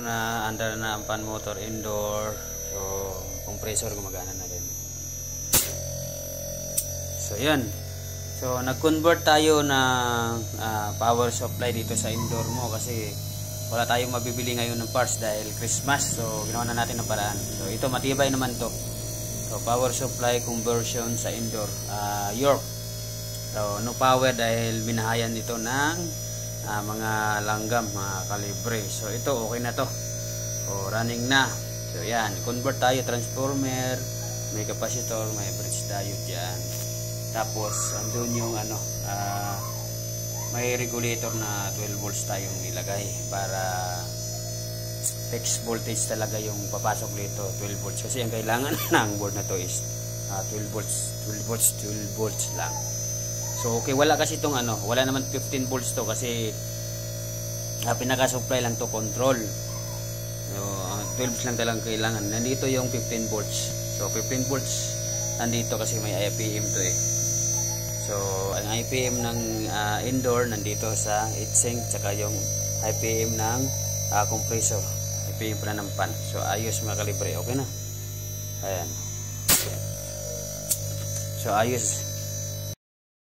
Na under na ang fan motor indoor, so compressor gumagana na din. So yan, so nag-convert tayo ng power supply dito sa indoor mo kasi wala tayong mabibili ngayon ng parts dahil Christmas. So ginawa na natin ng paraan. So ito matibay naman to. So power supply conversion sa indoor, York. So no power dahil binahayan ito ng mga langgam, mga kalibre. So ito okay na to, so running na. So yan, convert tayo, transformer, may capacitor, may bridge diode dyan. Tapos andun yung may regulator na 12 volts tayong nilagay para fixed voltage talaga yung papasok dito, 12 volts kasi ang kailangan ng board na to is 12 volts lang. So okay, wala kasi itong wala naman 15 volts to kasi pinaka-supply lang to, control. So 12 lang talagang kailangan. Nandito yung 15 volts. So 15 volts nandito kasi may IPM to eh. So ang IPM ng indoor nandito sa heatsink, tsaka yung IPM ng compressor. IPM pala ng fan. So ayos mga kalibre, okay na. Ayan. So ayos.